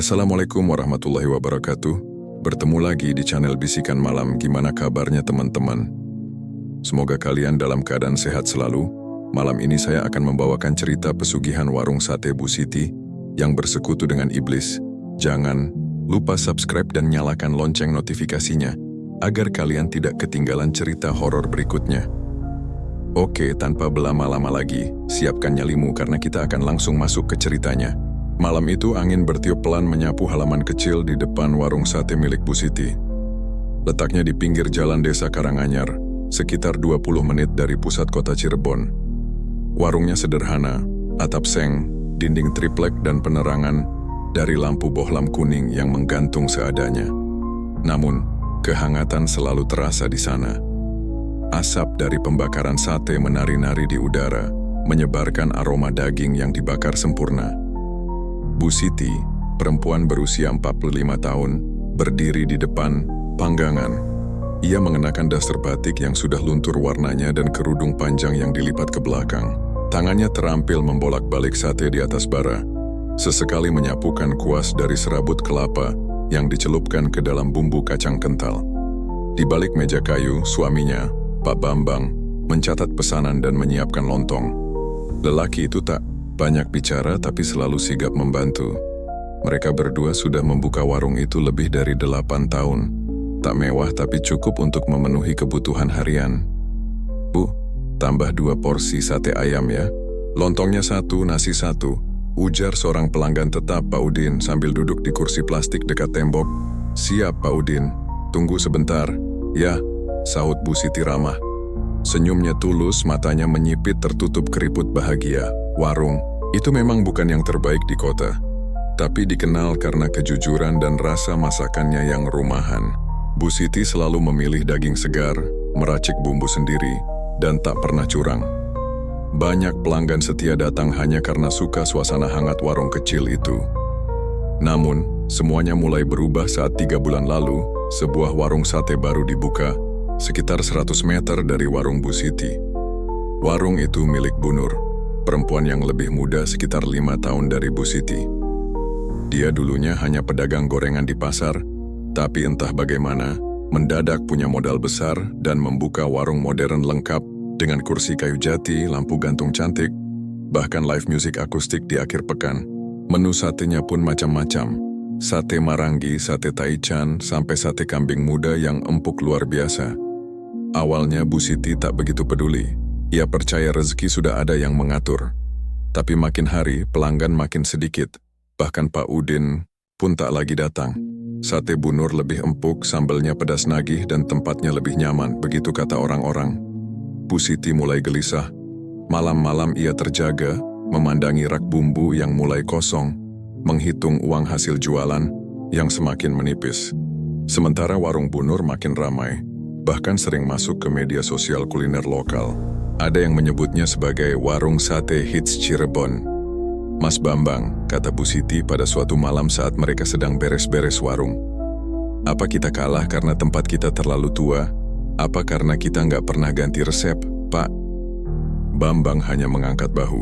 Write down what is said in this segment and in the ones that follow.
Assalamualaikum warahmatullahi wabarakatuh. Bertemu lagi di channel Bisikan Malam. Gimana kabarnya teman-teman? Semoga kalian dalam keadaan sehat selalu. Malam ini saya akan membawakan cerita pesugihan warung sate Bu Siti yang bersekutu dengan iblis. Jangan lupa subscribe dan nyalakan lonceng notifikasinya agar kalian tidak ketinggalan cerita horor berikutnya. Oke, tanpa berlama-lama lagi, siapkan nyalimu karena kita akan langsung masuk ke ceritanya. Malam itu angin bertiup pelan menyapu halaman kecil di depan warung sate milik Bu Siti. Letaknya di pinggir jalan desa Karanganyar, sekitar 20 menit dari pusat kota Cirebon. Warungnya sederhana, atap seng, dinding triplek dan penerangan dari lampu bohlam kuning yang menggantung seadanya. Namun, kehangatan selalu terasa di sana. Asap dari pembakaran sate menari-nari di udara, menyebarkan aroma daging yang dibakar sempurna. Bu Siti, perempuan berusia 45 tahun, berdiri di depan panggangan. Ia mengenakan daster batik yang sudah luntur warnanya dan kerudung panjang yang dilipat ke belakang. Tangannya terampil membolak-balik sate di atas bara, sesekali menyapukan kuas dari serabut kelapa yang dicelupkan ke dalam bumbu kacang kental. Di balik meja kayu, suaminya, Pak Bambang, mencatat pesanan dan menyiapkan lontong. Lelaki itu tak banyak bicara tapi selalu sigap membantu. Mereka berdua sudah membuka warung itu lebih dari 8 tahun. Tak mewah tapi cukup untuk memenuhi kebutuhan harian. Bu, tambah 2 porsi sate ayam ya. Lontongnya 1, nasi 1. Ujar seorang pelanggan tetap Pak Udin sambil duduk di kursi plastik dekat tembok. Siap Pak Udin, tunggu sebentar. Ya, sahut Bu Siti ramah. Senyumnya tulus, matanya menyipit tertutup keriput bahagia. Warung itu memang bukan yang terbaik di kota, tapi dikenal karena kejujuran dan rasa masakannya yang rumahan. Bu Siti selalu memilih daging segar, meracik bumbu sendiri, dan tak pernah curang. Banyak pelanggan setia datang hanya karena suka suasana hangat warung kecil itu. Namun, semuanya mulai berubah saat 3 bulan lalu, sebuah warung sate baru dibuka, sekitar 100 meter dari warung Bu Siti. Warung itu milik Bu Nur, perempuan yang lebih muda sekitar 5 tahun dari Bu Siti. Dia dulunya hanya pedagang gorengan di pasar, tapi entah bagaimana, mendadak punya modal besar dan membuka warung modern lengkap dengan kursi kayu jati, lampu gantung cantik, bahkan live music akustik di akhir pekan. Menu satenya pun macam-macam. Sate marangi, sate taichan, sampai sate kambing muda yang empuk luar biasa. Awalnya Bu Siti tak begitu peduli. Ia percaya rezeki sudah ada yang mengatur. Tapi makin hari, pelanggan makin sedikit. Bahkan Pak Udin pun tak lagi datang. Sate Bu Nur lebih empuk, sambalnya pedas nagih, dan tempatnya lebih nyaman, begitu kata orang-orang. Bu Siti mulai gelisah. Malam-malam ia terjaga, memandangi rak bumbu yang mulai kosong, menghitung uang hasil jualan yang semakin menipis. Sementara warung Bu Nur makin ramai, bahkan sering masuk ke media sosial kuliner lokal. Ada yang menyebutnya sebagai warung sate hits Cirebon. Mas Bambang, kata Bu Siti pada suatu malam saat mereka sedang beres-beres warung. Apa kita kalah karena tempat kita terlalu tua? Apa karena kita nggak pernah ganti resep, Pak? Bambang hanya mengangkat bahu.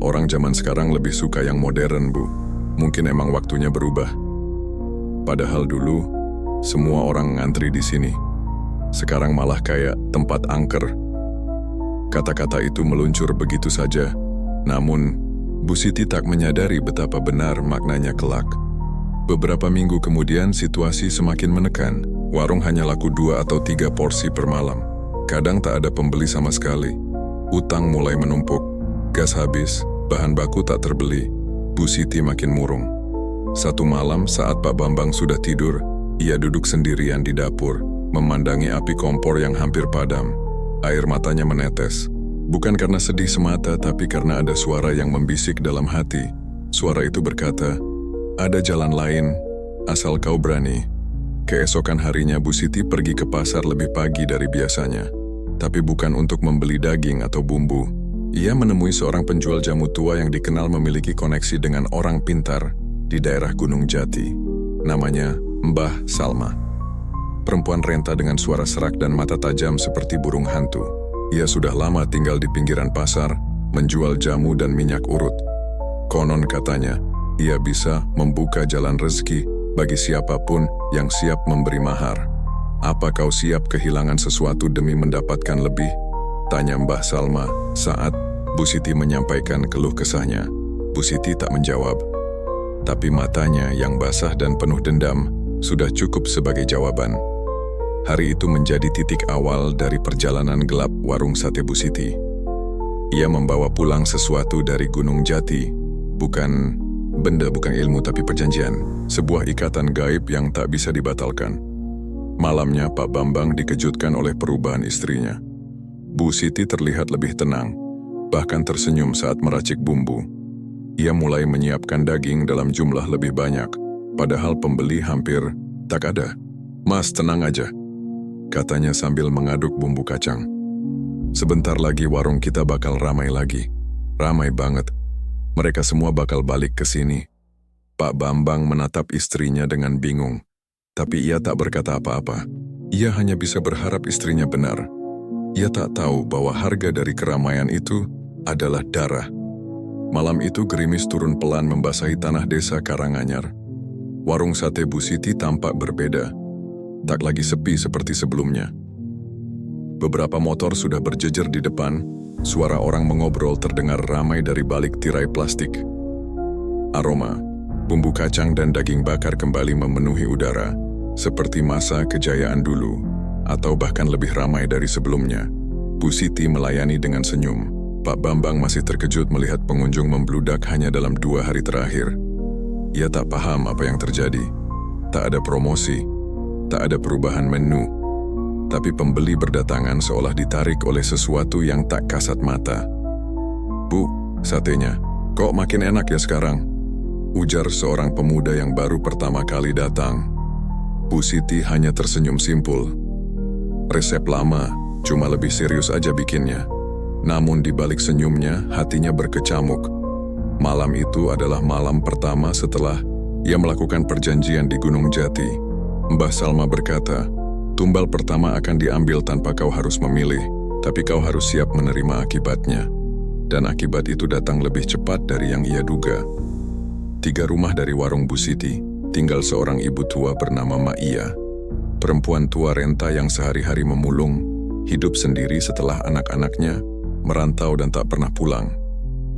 Orang zaman sekarang lebih suka yang modern, Bu. Mungkin emang waktunya berubah. Padahal dulu, semua orang ngantri di sini. Sekarang malah kayak tempat angker. Kata-kata itu meluncur begitu saja, namun Bu Siti tak menyadari betapa benar maknanya kelak. Beberapa minggu kemudian situasi semakin menekan. Warung hanya laku 2 atau 3 porsi per malam. Kadang tak ada pembeli sama sekali. Utang mulai menumpuk, gas habis, bahan baku tak terbeli. Bu Siti makin murung. Satu malam saat Pak Bambang sudah tidur, ia duduk sendirian di dapur, memandangi api kompor yang hampir padam. Air matanya menetes. Bukan karena sedih semata, tapi karena ada suara yang membisik dalam hati. Suara itu berkata, ada jalan lain, asal kau berani. Keesokan harinya Bu Siti pergi ke pasar lebih pagi dari biasanya. Tapi bukan untuk membeli daging atau bumbu. Ia menemui seorang penjual jamu tua yang dikenal memiliki koneksi dengan orang pintar di daerah Gunung Jati. Namanya Mbah Salma. Perempuan renta dengan suara serak dan mata tajam seperti burung hantu. Ia sudah lama tinggal di pinggiran pasar, menjual jamu dan minyak urut. Konon katanya, Ia bisa membuka jalan rezeki bagi siapapun yang siap memberi mahar. Apa kau siap kehilangan sesuatu demi mendapatkan lebih? Tanya Mbah Salma saat Bu Siti menyampaikan keluh kesahnya. Bu Siti tak menjawab, tapi matanya yang basah dan penuh dendam sudah cukup sebagai jawaban. Hari itu menjadi titik awal dari perjalanan gelap warung sate Bu Siti. Ia membawa pulang sesuatu dari Gunung Jati, bukan benda, bukan ilmu, tapi perjanjian, sebuah ikatan gaib yang tak bisa dibatalkan. Malamnya Pak Bambang dikejutkan oleh perubahan istrinya. Bu Siti terlihat lebih tenang, bahkan tersenyum saat meracik bumbu. Ia mulai menyiapkan daging dalam jumlah lebih banyak, padahal pembeli hampir tak ada. "Mas, tenang aja," katanya sambil mengaduk bumbu kacang. "Sebentar lagi warung kita bakal ramai lagi. Ramai banget. Mereka semua bakal balik ke sini." Pak Bambang menatap istrinya dengan bingung, tapi ia tak berkata apa-apa. Ia hanya bisa berharap istrinya benar. Ia tak tahu bahwa harga dari keramaian itu adalah darah. Malam itu gerimis turun pelan membasahi tanah desa Karanganyar. Warung sate Bu Siti tampak berbeda. Tak lagi sepi seperti sebelumnya. Beberapa motor sudah berjejer di depan, suara orang mengobrol terdengar ramai dari balik tirai plastik. Aroma, bumbu kacang dan daging bakar kembali memenuhi udara, seperti masa kejayaan dulu, atau bahkan lebih ramai dari sebelumnya. Bu Siti melayani dengan senyum. Pak Bambang masih terkejut melihat pengunjung membludak hanya dalam 2 hari terakhir. Ia tak paham apa yang terjadi. Tak ada promosi, tak ada perubahan menu, tapi pembeli berdatangan seolah ditarik oleh sesuatu yang tak kasat mata. "Bu, satenya, kok makin enak ya sekarang?" ujar seorang pemuda yang baru pertama kali datang. Bu Siti hanya tersenyum simpul. Resep lama, cuma lebih serius aja bikinnya. Namun di balik senyumnya, hatinya berkecamuk. Malam itu adalah malam pertama setelah ia melakukan perjanjian di Gunung Jati. Mbah Salma berkata, "Tumbal pertama akan diambil tanpa kau harus memilih, tapi kau harus siap menerima akibatnya." Dan akibat itu datang lebih cepat dari yang ia duga. 3 rumah dari warung Bu Siti, tinggal seorang ibu tua bernama Mak Iya. Perempuan tua renta yang sehari-hari memulung, hidup sendiri setelah anak-anaknya merantau dan tak pernah pulang.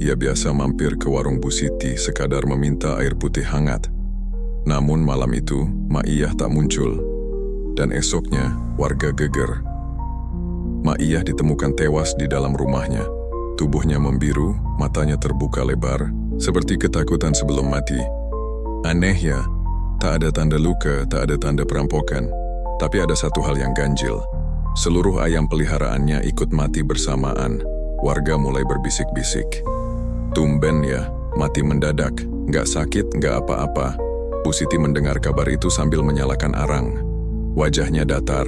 Ia biasa mampir ke warung Bu Siti sekadar meminta air putih hangat. Namun malam itu, Mak Iya tak muncul. Dan esoknya, warga geger. Mak Iya ditemukan tewas di dalam rumahnya. Tubuhnya membiru, matanya terbuka lebar, seperti ketakutan sebelum mati. Aneh ya, tak ada tanda luka, tak ada tanda perampokan. Tapi ada satu hal yang ganjil. Seluruh ayam peliharaannya ikut mati bersamaan. Warga mulai berbisik-bisik. "Tumben ya, mati mendadak, nggak sakit, nggak apa-apa." Bu Siti mendengar kabar itu sambil menyalakan arang. Wajahnya datar,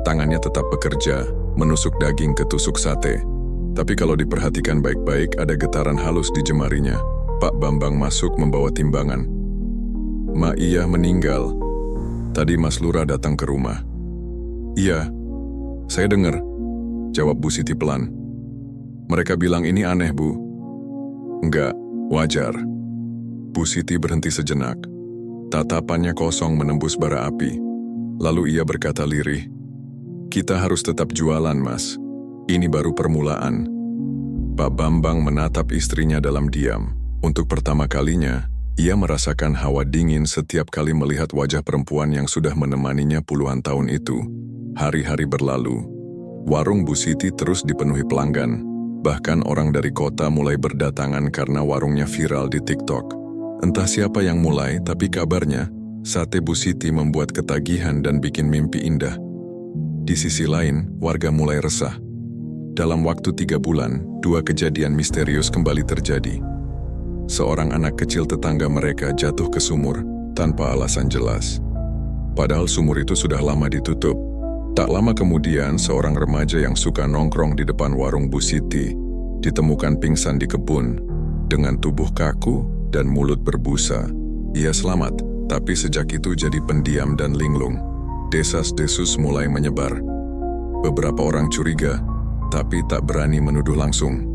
tangannya tetap bekerja, menusuk daging ke tusuk sate. Tapi kalau diperhatikan baik-baik, ada getaran halus di jemarinya. Pak Bambang masuk membawa timbangan. "Mak Iya meninggal. Tadi Mas Lurah datang ke rumah." "Iya, saya dengar," jawab Bu Siti pelan. "Mereka bilang ini aneh, Bu." "Enggak, wajar." Bu Siti berhenti sejenak. Tatapannya kosong menembus bara api. Lalu ia berkata lirih, "Kita harus tetap jualan, Mas. Ini baru permulaan." Pak Bambang menatap istrinya dalam diam. Untuk pertama kalinya, ia merasakan hawa dingin setiap kali melihat wajah perempuan yang sudah menemaninya puluhan tahun itu. Hari-hari berlalu. Warung Bu Siti terus dipenuhi pelanggan. Bahkan orang dari kota mulai berdatangan karena warungnya viral di TikTok. Entah siapa yang mulai, tapi kabarnya, sate Bu Siti membuat ketagihan dan bikin mimpi indah. Di sisi lain, warga mulai resah. Dalam waktu 3 bulan, 2 kejadian misterius kembali terjadi. Seorang anak kecil tetangga mereka jatuh ke sumur tanpa alasan jelas. Padahal sumur itu sudah lama ditutup. Tak lama kemudian, seorang remaja yang suka nongkrong di depan warung Bu Siti ditemukan pingsan di kebun dengan tubuh kaku dan mulut berbusa. Ia selamat, tapi sejak itu jadi pendiam dan linglung. Desas-desus mulai menyebar. Beberapa orang curiga, tapi tak berani menuduh langsung.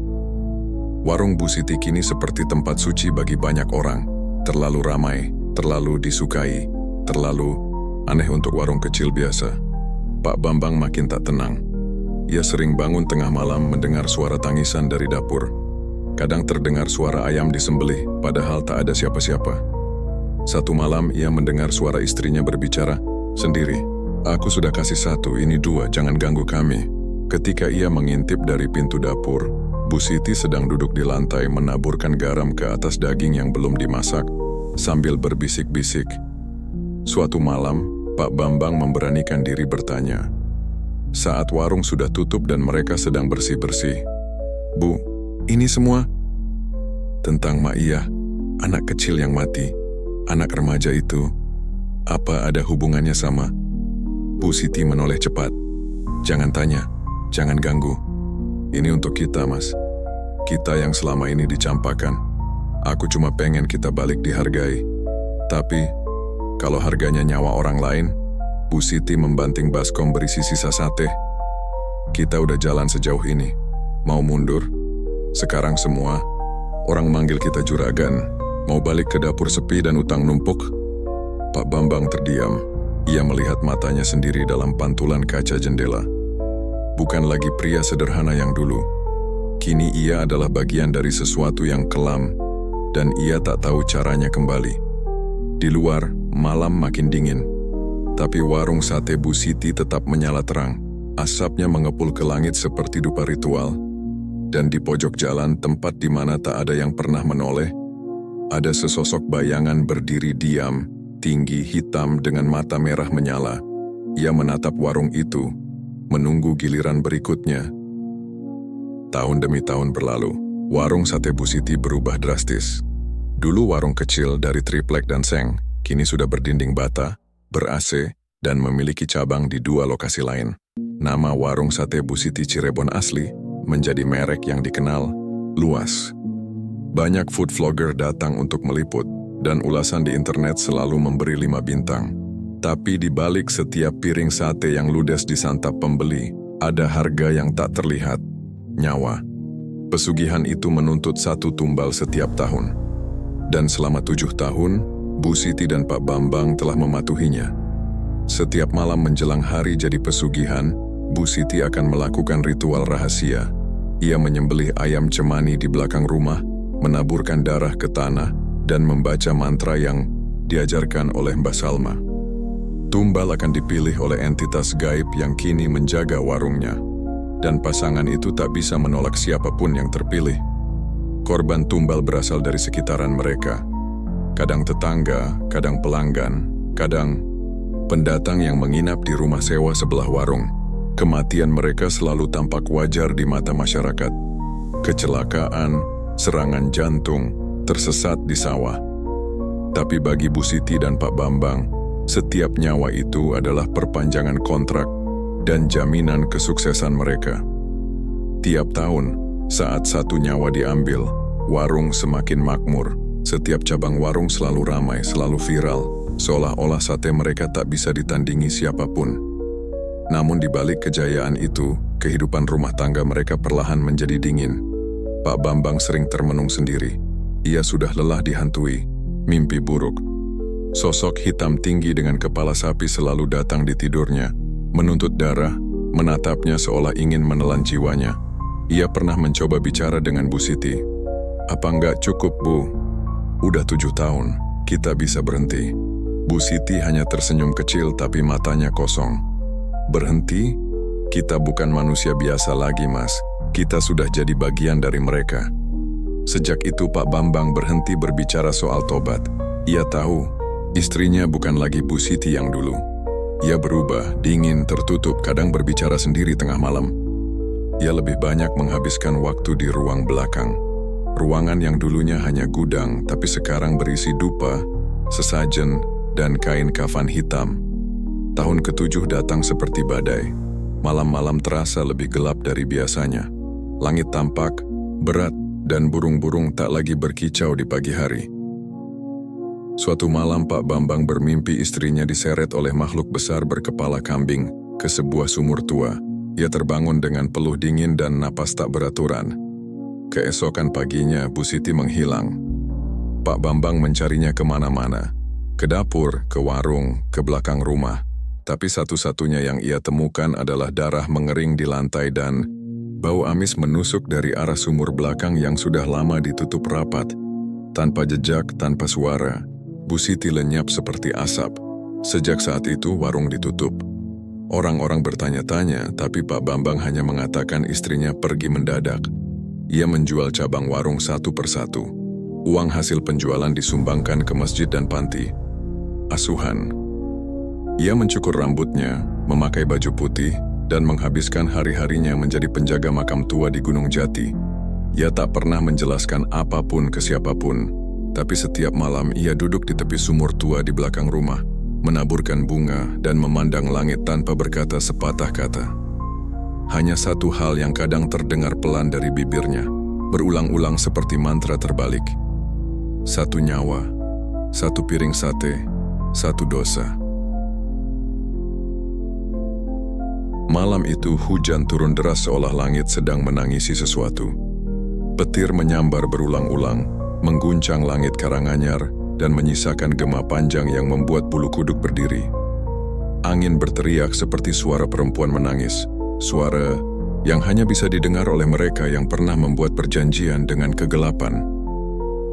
Warung Bu Siti kini seperti tempat suci bagi banyak orang, terlalu ramai, terlalu disukai, terlalu aneh untuk warung kecil biasa. Pak Bambang makin tak tenang. Ia sering bangun tengah malam mendengar suara tangisan dari dapur. Kadang terdengar suara ayam disembelih, padahal tak ada siapa-siapa. Satu malam ia mendengar suara istrinya berbicara, "Sendiri, aku sudah kasih 1, ini 2, jangan ganggu kami." Ketika ia mengintip dari pintu dapur, Bu Siti sedang duduk di lantai menaburkan garam ke atas daging yang belum dimasak, sambil berbisik-bisik. Suatu malam, Pak Bambang memberanikan diri bertanya. Saat warung sudah tutup dan mereka sedang bersih-bersih, "Bu, ini semua tentang Mak Iyah, anak kecil yang mati. Anak remaja itu, apa ada hubungannya sama?" Bu Siti menoleh cepat. "Jangan tanya, jangan ganggu. Ini untuk kita, Mas. Kita yang selama ini dicampakan. Aku cuma pengen kita balik dihargai. Tapi, kalau harganya nyawa orang lain," Bu Siti membanting baskom berisi sisa sate. "Kita udah jalan sejauh ini. Mau mundur? Sekarang semua orang manggil kita juragan. Mau balik ke dapur sepi dan utang numpuk?" Pak Bambang terdiam. Ia melihat matanya sendiri dalam pantulan kaca jendela. Bukan lagi pria sederhana yang dulu. Kini ia adalah bagian dari sesuatu yang kelam, dan ia tak tahu caranya kembali. Di luar, malam makin dingin. Tapi warung sate Bu Siti tetap menyala terang. Asapnya mengepul ke langit seperti dupa ritual. Dan di pojok jalan, tempat di mana tak ada yang pernah menoleh, ada sesosok bayangan berdiri diam, tinggi, hitam dengan mata merah menyala. Ia menatap warung itu, menunggu giliran berikutnya. Tahun demi tahun berlalu, warung sate Bu Siti berubah drastis. Dulu warung kecil dari triplek dan seng, kini sudah berdinding bata, ber-AC, dan memiliki cabang di 2 lokasi lain. Nama warung sate Bu Siti Cirebon asli menjadi merek yang dikenal luas. Banyak food vlogger datang untuk meliput, dan ulasan di internet selalu memberi 5 bintang. Tapi di balik setiap piring sate yang ludes disantap pembeli, ada harga yang tak terlihat, nyawa. Pesugihan itu menuntut 1 tumbal setiap tahun. Dan selama 7 tahun, Bu Siti dan Pak Bambang telah mematuhinya. Setiap malam menjelang hari jadi pesugihan, Bu Siti akan melakukan ritual rahasia. Ia menyembelih ayam cemani di belakang rumah, menaburkan darah ke tanah, dan membaca mantra yang diajarkan oleh Mbah Salma. Tumbal akan dipilih oleh entitas gaib yang kini menjaga warungnya. Dan pasangan itu tak bisa menolak siapapun yang terpilih. Korban tumbal berasal dari sekitaran mereka. Kadang tetangga, kadang pelanggan, kadang pendatang yang menginap di rumah sewa sebelah warung. Kematian mereka selalu tampak wajar di mata masyarakat. Kecelakaan, serangan jantung, tersesat di sawah. Tapi bagi Bu Siti dan Pak Bambang, setiap nyawa itu adalah perpanjangan kontrak dan jaminan kesuksesan mereka. Tiap tahun, saat 1 nyawa diambil, warung semakin makmur. Setiap cabang warung selalu ramai, selalu viral, seolah-olah sate mereka tak bisa ditandingi siapapun. Namun di balik kejayaan itu, kehidupan rumah tangga mereka perlahan menjadi dingin. Pak Bambang sering termenung sendiri. Ia sudah lelah dihantui mimpi buruk. Sosok hitam tinggi dengan kepala sapi selalu datang di tidurnya, menuntut darah, menatapnya seolah ingin menelan jiwanya. Ia pernah mencoba bicara dengan Bu Siti. "Apa enggak cukup, Bu? Udah 7 tahun, kita bisa berhenti." Bu Siti hanya tersenyum kecil tapi matanya kosong. "Berhenti? Kita bukan manusia biasa lagi, Mas. Kita sudah jadi bagian dari mereka." Sejak itu Pak Bambang berhenti berbicara soal tobat. Ia tahu, istrinya bukan lagi Bu Siti yang dulu. Ia berubah, dingin, tertutup, kadang berbicara sendiri tengah malam. Ia lebih banyak menghabiskan waktu di ruang belakang. Ruangan yang dulunya hanya gudang, tapi sekarang berisi dupa, sesajen, dan kain kafan hitam. Tahun ke-7 datang seperti badai. Malam-malam terasa lebih gelap dari biasanya. Langit tampak berat dan burung-burung tak lagi berkicau di pagi hari. Suatu malam Pak Bambang bermimpi istrinya diseret oleh makhluk besar berkepala kambing ke sebuah sumur tua. Ia terbangun dengan peluh dingin dan napas tak beraturan. Keesokan paginya Bu Siti menghilang. Pak Bambang mencarinya kemana-mana. Ke dapur, ke warung, ke belakang rumah. Tapi satu-satunya yang ia temukan adalah darah mengering di lantai dan bau amis menusuk dari arah sumur belakang yang sudah lama ditutup rapat. Tanpa jejak, tanpa suara, Bu Siti lenyap seperti asap. Sejak saat itu warung ditutup. Orang-orang bertanya-tanya, tapi Pak Bambang hanya mengatakan istrinya pergi mendadak. Ia menjual cabang warung satu persatu. Uang hasil penjualan disumbangkan ke masjid dan panti asuhan. Ia mencukur rambutnya, memakai baju putih, dan menghabiskan hari-harinya menjadi penjaga makam tua di Gunung Jati. Ia tak pernah menjelaskan apapun ke siapapun, tapi setiap malam ia duduk di tepi sumur tua di belakang rumah, menaburkan bunga dan memandang langit tanpa berkata sepatah kata. Hanya satu hal yang kadang terdengar pelan dari bibirnya, berulang-ulang seperti mantra terbalik. Satu nyawa, satu piring sate, satu dosa. Malam itu hujan turun deras seolah langit sedang menangisi sesuatu. Petir menyambar berulang-ulang, mengguncang langit Karanganyar dan menyisakan gema panjang yang membuat bulu kuduk berdiri. Angin berteriak seperti suara perempuan menangis, suara yang hanya bisa didengar oleh mereka yang pernah membuat perjanjian dengan kegelapan.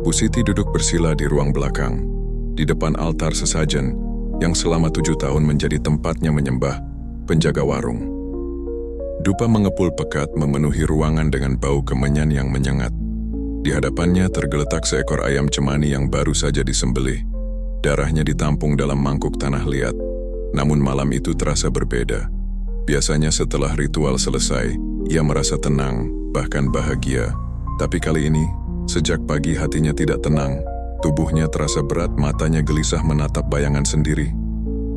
Bu Siti duduk bersila di ruang belakang, di depan altar sesajen yang selama 7 tahun menjadi tempatnya menyembah penjaga warung. Dupa mengepul pekat memenuhi ruangan dengan bau kemenyan yang menyengat. Di hadapannya tergeletak seekor ayam cemani yang baru saja disembelih. Darahnya ditampung dalam mangkuk tanah liat. Namun malam itu terasa berbeda. Biasanya setelah ritual selesai, ia merasa tenang, bahkan bahagia. Tapi kali ini, sejak pagi hatinya tidak tenang. Tubuhnya terasa berat, matanya gelisah menatap bayangan sendiri.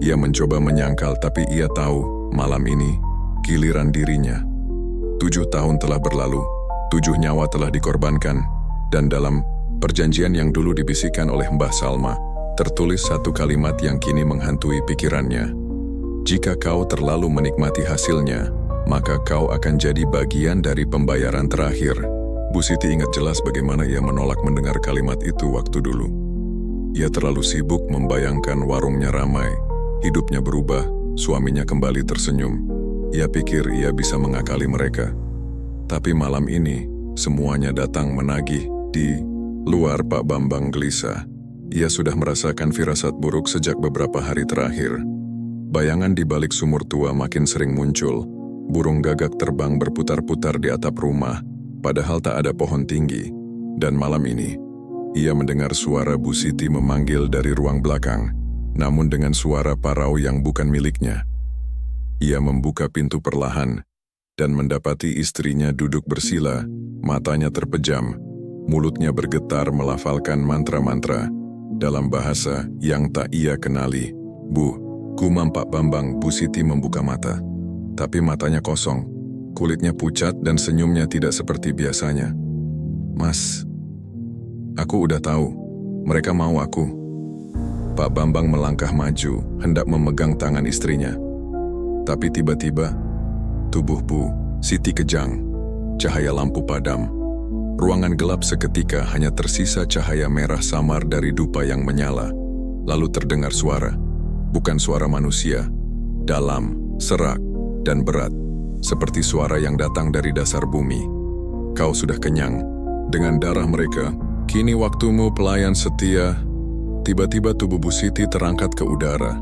Ia mencoba menyangkal, tapi ia tahu malam ini giliran dirinya. 7 tahun telah berlalu, 7 nyawa telah dikorbankan, dan dalam perjanjian yang dulu dibisikkan oleh Mbah Salma, tertulis satu kalimat yang kini menghantui pikirannya. Jika kau terlalu menikmati hasilnya, maka kau akan jadi bagian dari pembayaran terakhir. Bu Siti ingat jelas bagaimana ia menolak mendengar kalimat itu waktu dulu. Ia terlalu sibuk membayangkan warungnya ramai, hidupnya berubah, suaminya kembali tersenyum. Ia pikir ia bisa mengakali mereka. Tapi malam ini, semuanya datang menagih. Di luar, Pak Bambang gelisah. Ia sudah merasakan firasat buruk sejak beberapa hari terakhir. Bayangan di balik sumur tua makin sering muncul. Burung gagak terbang berputar-putar di atap rumah, padahal tak ada pohon tinggi. Dan malam ini, ia mendengar suara Bu Siti memanggil dari ruang belakang, namun dengan suara parau yang bukan miliknya. Ia membuka pintu perlahan, dan mendapati istrinya duduk bersila, matanya terpejam, mulutnya bergetar melafalkan mantra-mantra, dalam bahasa yang tak ia kenali. Bu, gumam Pak Bambang. Bu Siti membuka mata, tapi matanya kosong, kulitnya pucat dan senyumnya tidak seperti biasanya. Mas, aku udah tahu, mereka mau aku. Pak Bambang melangkah maju, hendak memegang tangan istrinya. Tapi tiba-tiba, tubuh Bu Siti kejang, cahaya lampu padam. Ruangan gelap seketika hanya tersisa cahaya merah samar dari dupa yang menyala. Lalu terdengar suara, bukan suara manusia, dalam, serak, dan berat, seperti suara yang datang dari dasar bumi. Kau sudah kenyang dengan darah mereka, kini waktumu pelayan setia. Tiba-tiba tubuh Bu Siti terangkat ke udara.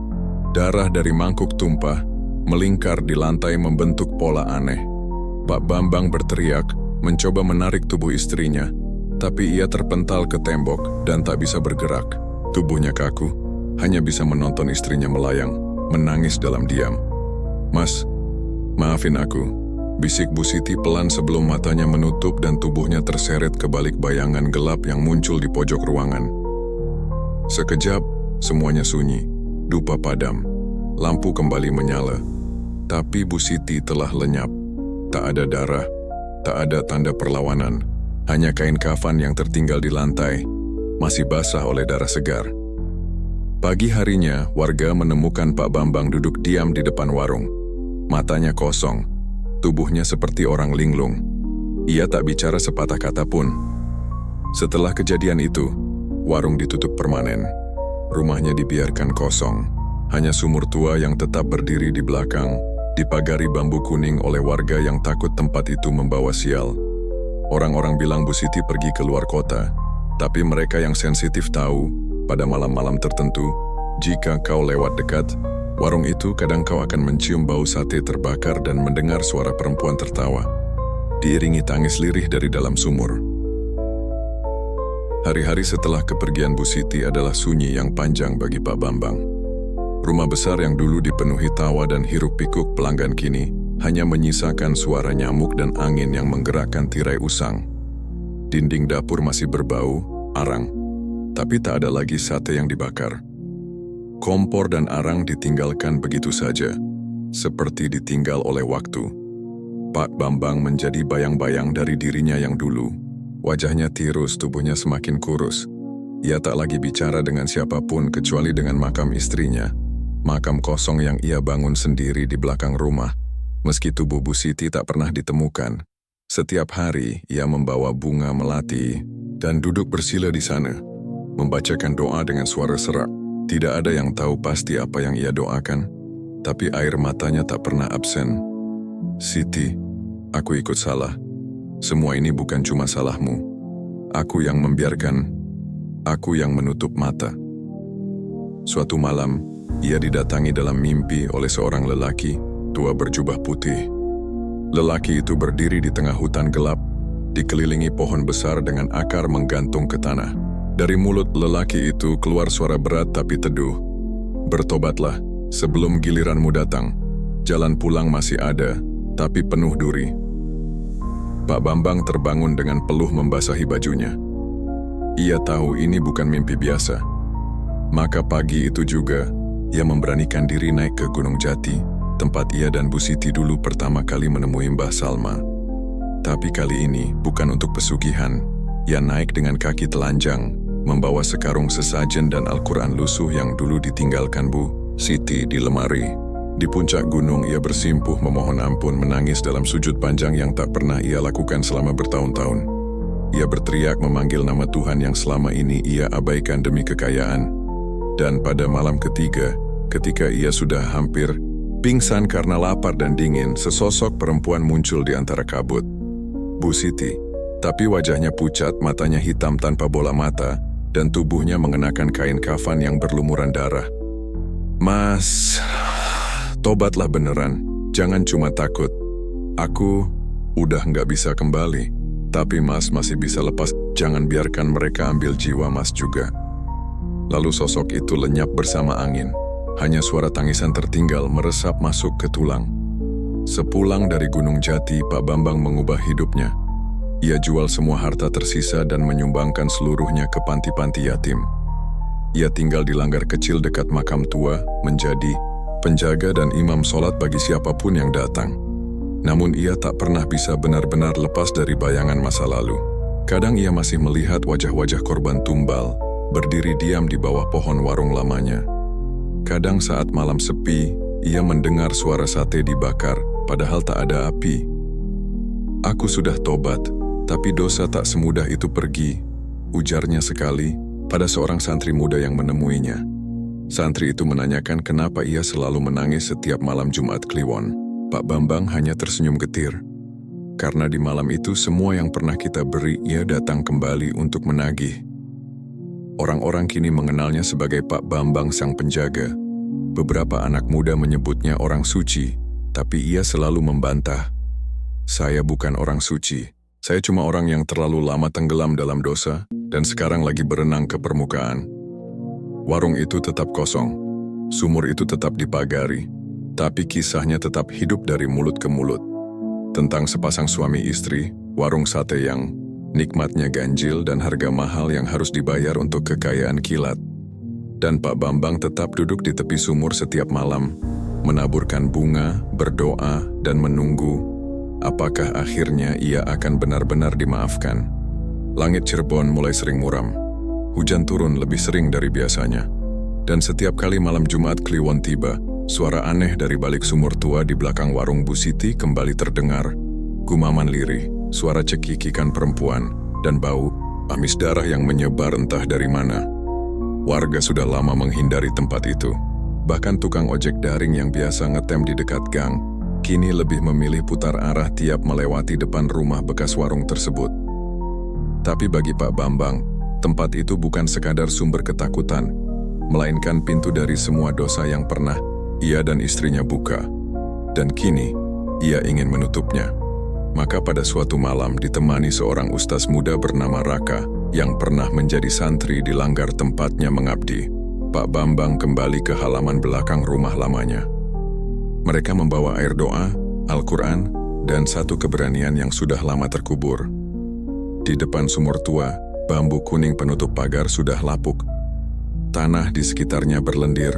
Darah dari mangkuk tumpah, melingkar di lantai membentuk pola aneh. Pak Bambang berteriak, mencoba menarik tubuh istrinya, tapi ia terpental ke tembok dan tak bisa bergerak. Tubuhnya kaku, hanya bisa menonton istrinya melayang, menangis dalam diam. Mas, maafin aku, bisik Bu Siti pelan sebelum matanya menutup dan tubuhnya terseret ke balik bayangan gelap yang muncul di pojok ruangan. Sekejap, semuanya sunyi, dupa padam, lampu kembali menyala. Tapi Bu Siti telah lenyap. Tak ada darah, tak ada tanda perlawanan, hanya kain kafan yang tertinggal di lantai, masih basah oleh darah segar. Pagi harinya, warga menemukan Pak Bambang duduk diam di depan warung. Matanya kosong, tubuhnya seperti orang linglung. Ia tak bicara sepatah kata pun. Setelah kejadian itu, Warung ditutup permanen. Rumahnya dibiarkan kosong. Hanya sumur tua yang tetap berdiri di belakang, dipagari bambu kuning oleh warga yang takut tempat itu membawa sial. Orang-orang bilang Bu Siti pergi ke luar kota, tapi mereka yang sensitif tahu, pada malam-malam tertentu, jika kau lewat dekat warung itu, kadang kau akan mencium bau sate terbakar dan mendengar suara perempuan tertawa, diiringi tangis lirih dari dalam sumur. Hari-hari setelah kepergian Bu Siti adalah sunyi yang panjang bagi Pak Bambang. Rumah besar yang dulu dipenuhi tawa dan hiruk-pikuk pelanggan kini hanya menyisakan suara nyamuk dan angin yang menggerakkan tirai usang. Dinding dapur masih berbau, arang, tapi tak ada lagi sate yang dibakar. Kompor dan arang ditinggalkan begitu saja, seperti ditinggal oleh waktu. Pak Bambang menjadi bayang-bayang dari dirinya yang dulu. Wajahnya tirus, tubuhnya semakin kurus. Ia tak lagi bicara dengan siapapun kecuali dengan makam istrinya. Makam kosong yang ia bangun sendiri di belakang rumah. Meski tubuh Bu Siti tak pernah ditemukan, setiap hari ia membawa bunga melati dan duduk bersila di sana, membacakan doa dengan suara serak. Tidak ada yang tahu pasti apa yang ia doakan, tapi air matanya tak pernah absen. Siti, aku ikut salah. Semua ini bukan cuma salahmu. Aku yang membiarkan, aku yang menutup mata. Suatu malam, ia didatangi dalam mimpi oleh seorang lelaki tua berjubah putih. Lelaki itu berdiri di tengah hutan gelap, dikelilingi pohon besar dengan akar menggantung ke tanah. Dari mulut lelaki itu keluar suara berat tapi teduh. Bertobatlah sebelum giliranmu datang. Jalan pulang masih ada, tapi penuh duri. Pak Bambang terbangun dengan peluh membasahi bajunya. Ia tahu ini bukan mimpi biasa. Maka pagi itu juga, ia memberanikan diri naik ke Gunung Jati, tempat ia dan Bu Siti dulu pertama kali menemui Mbah Salma. Tapi kali ini bukan untuk pesugihan. Ia naik dengan kaki telanjang, membawa sekarung sesajen dan Al-Quran lusuh yang dulu ditinggalkan Bu Siti di lemari. Di puncak gunung ia bersimpuh memohon ampun, menangis dalam sujud panjang yang tak pernah ia lakukan selama bertahun-tahun. Ia berteriak memanggil nama Tuhan yang selama ini ia abaikan demi kekayaan. Dan pada malam ketiga, ketika ia sudah hampir pingsan karena lapar dan dingin, sesosok perempuan muncul di antara kabut. Bu Siti, tapi wajahnya pucat, matanya hitam tanpa bola mata, dan tubuhnya mengenakan kain kafan yang berlumuran darah. Mas, tobatlah beneran, jangan cuma takut. Aku udah nggak bisa kembali, tapi Mas masih bisa lepas. Jangan biarkan mereka ambil jiwa Mas juga. Lalu sosok itu lenyap bersama angin. Hanya suara tangisan tertinggal meresap masuk ke tulang. Sepulang dari Gunung Jati, Pak Bambang mengubah hidupnya. Ia jual semua harta tersisa dan menyumbangkan seluruhnya ke panti-panti yatim. Ia tinggal di langgar kecil dekat makam tua, menjadi penjaga dan imam sholat bagi siapapun yang datang. Namun ia tak pernah bisa benar-benar lepas dari bayangan masa lalu. Kadang ia masih melihat wajah-wajah korban tumbal, berdiri diam di bawah pohon warung lamanya. Kadang saat malam sepi, ia mendengar suara sate dibakar, padahal tak ada api. Aku sudah tobat, tapi dosa tak semudah itu pergi, ujarnya sekali pada seorang santri muda yang menemuinya. Santri itu menanyakan kenapa ia selalu menangis setiap malam Jumat Kliwon. Pak Bambang hanya tersenyum getir. Karena di malam itu semua yang pernah kita beri ia datang kembali untuk menagih. Orang-orang kini mengenalnya sebagai Pak Bambang Sang Penjaga. Beberapa anak muda menyebutnya orang suci, tapi ia selalu membantah. Saya bukan orang suci. Saya cuma orang yang terlalu lama tenggelam dalam dosa dan sekarang lagi berenang ke permukaan. Warung itu tetap kosong. Sumur itu tetap dipagari. Tapi kisahnya tetap hidup dari mulut ke mulut. Tentang sepasang suami istri, warung sate yang nikmatnya ganjil dan harga mahal yang harus dibayar untuk kekayaan kilat. Dan Pak Bambang tetap duduk di tepi sumur setiap malam, menaburkan bunga, berdoa, dan menunggu apakah akhirnya ia akan benar-benar dimaafkan. Langit Cirebon mulai sering muram. Hujan turun lebih sering dari biasanya. Dan setiap kali malam Jumat Kliwon tiba, suara aneh dari balik sumur tua di belakang warung Bu Siti kembali terdengar. Gumaman lirih, suara cekikikan perempuan, dan bau amis darah yang menyebar entah dari mana. Warga sudah lama menghindari tempat itu. Bahkan tukang ojek daring yang biasa ngetem di dekat gang, kini lebih memilih putar arah tiap melewati depan rumah bekas warung tersebut. Tapi bagi Pak Bambang, tempat itu bukan sekadar sumber ketakutan, melainkan pintu dari semua dosa yang pernah ia dan istrinya buka. Dan kini, ia ingin menutupnya. Maka pada suatu malam ditemani seorang ustaz muda bernama Raka yang pernah menjadi santri di langgar tempatnya mengabdi, Pak Bambang kembali ke halaman belakang rumah lamanya. Mereka membawa air doa, Al-Quran, dan satu keberanian yang sudah lama terkubur. Di depan sumur tua, bambu kuning penutup pagar sudah lapuk. Tanah di sekitarnya berlendir,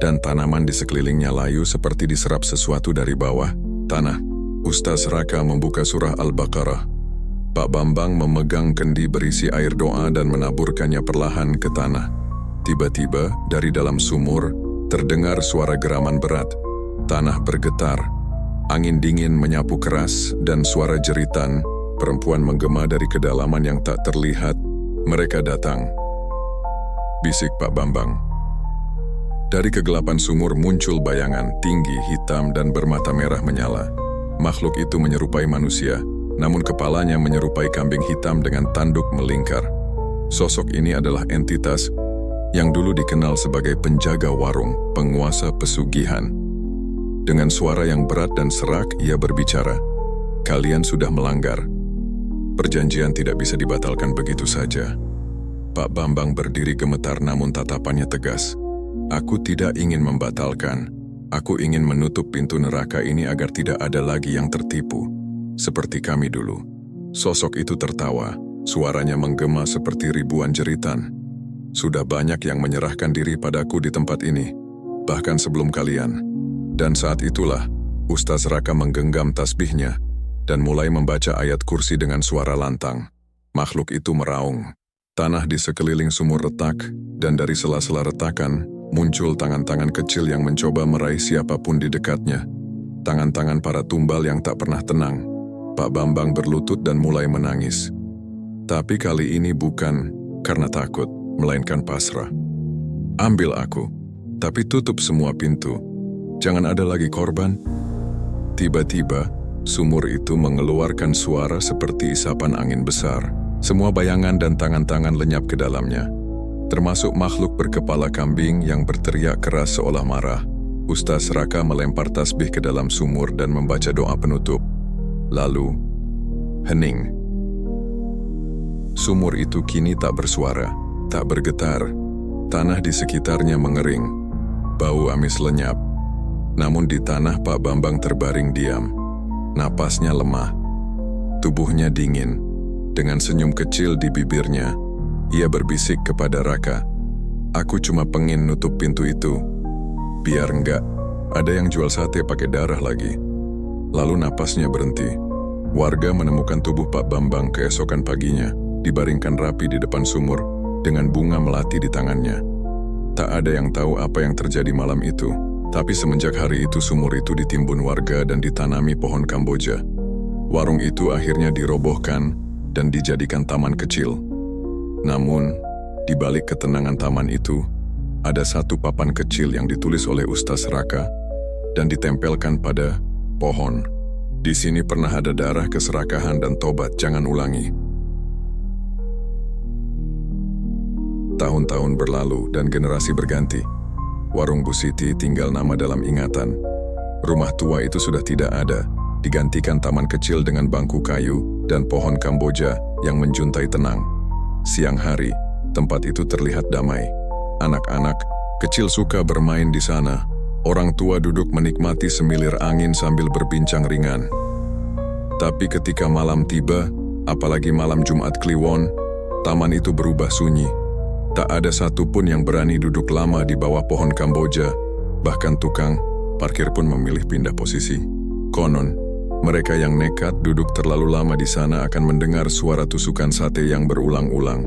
dan tanaman di sekelilingnya layu seperti diserap sesuatu dari bawah tanah. Ustaz Raka membuka surah Al-Baqarah. Pak Bambang memegang kendi berisi air doa dan menaburkannya perlahan ke tanah. Tiba-tiba, dari dalam sumur, terdengar suara geraman berat. Tanah bergetar, angin dingin menyapu keras, dan suara jeritan. Perempuan menggema dari kedalaman yang tak terlihat. Mereka datang. Bisik Pak Bambang. Dari kegelapan sumur muncul bayangan tinggi, hitam, dan bermata merah menyala. Makhluk itu menyerupai manusia, namun kepalanya menyerupai kambing hitam dengan tanduk melingkar. Sosok ini adalah entitas yang dulu dikenal sebagai penjaga warung, penguasa pesugihan. Dengan suara yang berat dan serak, ia berbicara, "Kalian sudah melanggar. Perjanjian tidak bisa dibatalkan begitu saja." Pak Bambang berdiri gemetar namun tatapannya tegas. "Aku tidak ingin membatalkan. Aku ingin menutup pintu neraka ini agar tidak ada lagi yang tertipu, seperti kami dulu." Sosok itu tertawa, suaranya menggema seperti ribuan jeritan. "Sudah banyak yang menyerahkan diri padaku di tempat ini, bahkan sebelum kalian." Dan saat itulah, Ustaz Raka menggenggam tasbihnya dan mulai membaca ayat kursi dengan suara lantang. Makhluk itu meraung. Tanah di sekeliling sumur retak, dan dari sela-sela retakan, muncul tangan-tangan kecil yang mencoba meraih siapapun di dekatnya. Tangan-tangan para tumbal yang tak pernah tenang. Pak Bambang berlutut dan mulai menangis. Tapi kali ini bukan karena takut, melainkan pasrah. "Ambil aku, tapi tutup semua pintu. Jangan ada lagi korban." Tiba-tiba, sumur itu mengeluarkan suara seperti isapan angin besar. Semua bayangan dan tangan-tangan lenyap ke dalamnya, termasuk makhluk berkepala kambing yang berteriak keras seolah marah. Ustaz Raka melempar tasbih ke dalam sumur dan membaca doa penutup. Lalu, hening. Sumur itu kini tak bersuara, tak bergetar. Tanah di sekitarnya mengering. Bau amis lenyap. Namun di tanah Pak Bambang terbaring diam. Napasnya lemah. Tubuhnya dingin. Dengan senyum kecil di bibirnya, ia berbisik kepada Raka, "Aku cuma pengen nutup pintu itu. Biar enggak ada yang jual sate pakai darah lagi." Lalu napasnya berhenti. Warga menemukan tubuh Pak Bambang keesokan paginya, dibaringkan rapi di depan sumur, dengan bunga melati di tangannya. Tak ada yang tahu apa yang terjadi malam itu, tapi semenjak hari itu sumur itu ditimbun warga dan ditanami pohon Kamboja. Warung itu akhirnya dirobohkan dan dijadikan taman kecil. Namun, di balik ketenangan taman itu, ada satu papan kecil yang ditulis oleh Ustaz Raka dan ditempelkan pada pohon. "Di sini pernah ada darah keserakahan dan tobat, jangan ulangi." Tahun-tahun berlalu dan generasi berganti. Warung Bu Siti tinggal nama dalam ingatan. Rumah tua itu sudah tidak ada, digantikan taman kecil dengan bangku kayu dan pohon Kamboja yang menjuntai tenang. Siang hari, tempat itu terlihat damai. Anak-anak kecil suka bermain di sana. Orang tua duduk menikmati semilir angin sambil berbincang ringan. Tapi ketika malam tiba, apalagi malam Jumat Kliwon, taman itu berubah sunyi. Tak ada satupun yang berani duduk lama di bawah pohon Kamboja, bahkan tukang parkir pun memilih pindah posisi. Konon, mereka yang nekat duduk terlalu lama di sana akan mendengar suara tusukan sate yang berulang-ulang.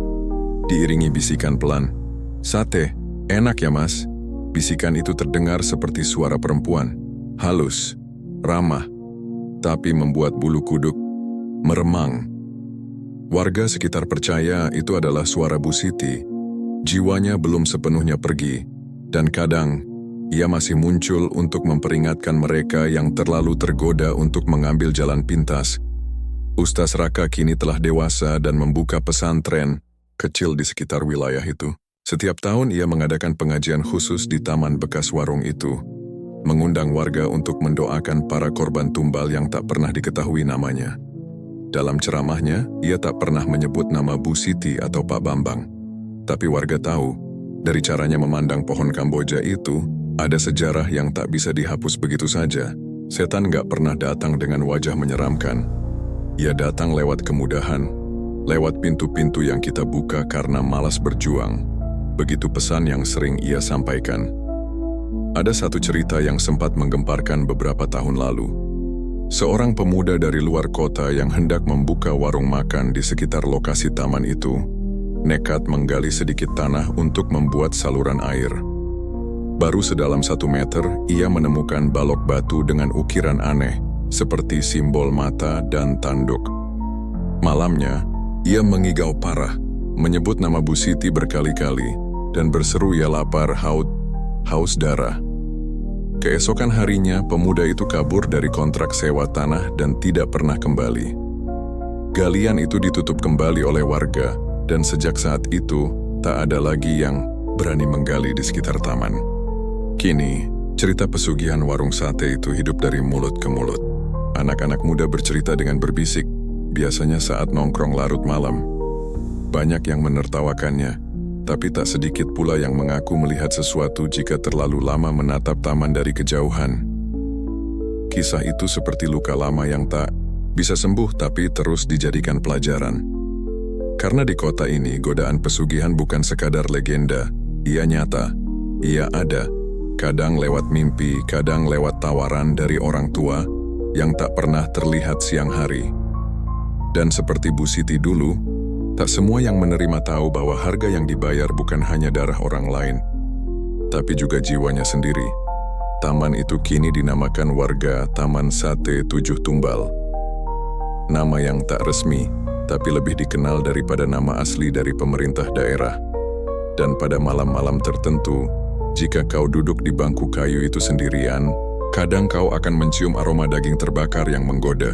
Diiringi bisikan pelan, "Sate, enak ya mas?" Bisikan itu terdengar seperti suara perempuan, halus, ramah, tapi membuat bulu kuduk meremang. Warga sekitar percaya itu adalah suara Bu Siti. Jiwanya belum sepenuhnya pergi, dan kadang ia masih muncul untuk memperingatkan mereka yang terlalu tergoda untuk mengambil jalan pintas. Ustaz Raka kini telah dewasa dan membuka pesantren kecil di sekitar wilayah itu. Setiap tahun ia mengadakan pengajian khusus di taman bekas warung itu, mengundang warga untuk mendoakan para korban tumbal yang tak pernah diketahui namanya. Dalam ceramahnya, ia tak pernah menyebut nama Bu Siti atau Pak Bambang. Tapi warga tahu, dari caranya memandang pohon Kamboja itu, ada sejarah yang tak bisa dihapus begitu saja. Setan gak pernah datang dengan wajah menyeramkan. Ia datang lewat kemudahan, lewat pintu-pintu yang kita buka karena malas berjuang. Begitu pesan yang sering ia sampaikan. Ada satu cerita yang sempat menggemparkan beberapa tahun lalu. Seorang pemuda dari luar kota yang hendak membuka warung makan di sekitar lokasi taman itu, nekat menggali sedikit tanah untuk membuat saluran air. Baru sedalam 1 meter, ia menemukan balok batu dengan ukiran aneh, seperti simbol mata dan tanduk. Malamnya, ia mengigau parah, menyebut nama Bu Siti berkali-kali, dan berseru ia lapar, haus darah. Keesokan harinya, pemuda itu kabur dari kontrak sewa tanah dan tidak pernah kembali. Galian itu ditutup kembali oleh warga, dan sejak saat itu, tak ada lagi yang berani menggali di sekitar taman. Kini, cerita pesugihan warung sate itu hidup dari mulut ke mulut. Anak-anak muda bercerita dengan berbisik, biasanya saat nongkrong larut malam. Banyak yang menertawakannya, tapi tak sedikit pula yang mengaku melihat sesuatu jika terlalu lama menatap taman dari kejauhan. Kisah itu seperti luka lama yang tak bisa sembuh tapi terus dijadikan pelajaran. Karena di kota ini godaan pesugihan bukan sekadar legenda, ia nyata, ia ada, kadang lewat mimpi, kadang lewat tawaran dari orang tua yang tak pernah terlihat siang hari. Dan seperti Bu Siti dulu, tak semua yang menerima tahu bahwa harga yang dibayar bukan hanya darah orang lain, tapi juga jiwanya sendiri. Taman itu kini dinamakan warga Taman Sate 7 Tumbal. Nama yang tak resmi, tapi lebih dikenal daripada nama asli dari pemerintah daerah. Dan pada malam-malam tertentu, jika kau duduk di bangku kayu itu sendirian, kadang kau akan mencium aroma daging terbakar yang menggoda.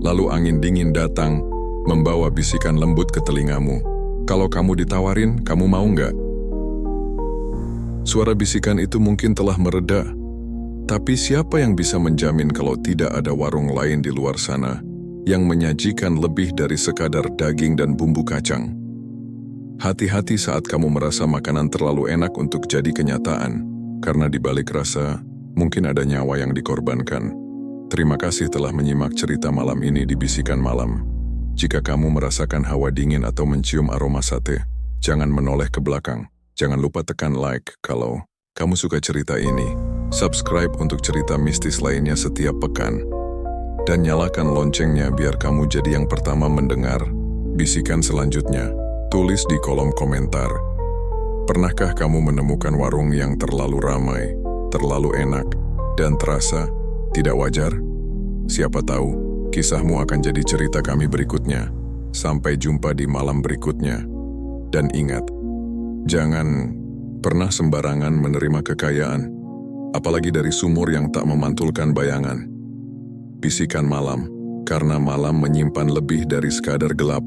Lalu angin dingin datang, membawa bisikan lembut ke telingamu. Kalau kamu ditawarin, kamu mau nggak? Suara bisikan itu mungkin telah mereda, tapi siapa yang bisa menjamin kalau tidak ada warung lain di luar sana yang menyajikan lebih dari sekadar daging dan bumbu kacang? Hati-hati saat kamu merasa makanan terlalu enak untuk jadi kenyataan, karena di balik rasa, mungkin ada nyawa yang dikorbankan. Terima kasih telah menyimak cerita malam ini di Bisikan Malam. Jika kamu merasakan hawa dingin atau mencium aroma sate, jangan menoleh ke belakang. Jangan lupa tekan like kalau kamu suka cerita ini. Subscribe untuk cerita mistis lainnya setiap pekan. Dan nyalakan loncengnya biar kamu jadi yang pertama mendengar bisikan selanjutnya. Tulis di kolom komentar. Pernahkah kamu menemukan warung yang terlalu ramai, terlalu enak, dan terasa tidak wajar? Siapa tahu, kisahmu akan jadi cerita kami berikutnya. Sampai jumpa di malam berikutnya. Dan ingat, jangan pernah sembarangan menerima kekayaan, apalagi dari sumur yang tak memantulkan bayangan. Bisikan Malam, karena malam menyimpan lebih dari sekadar gelap.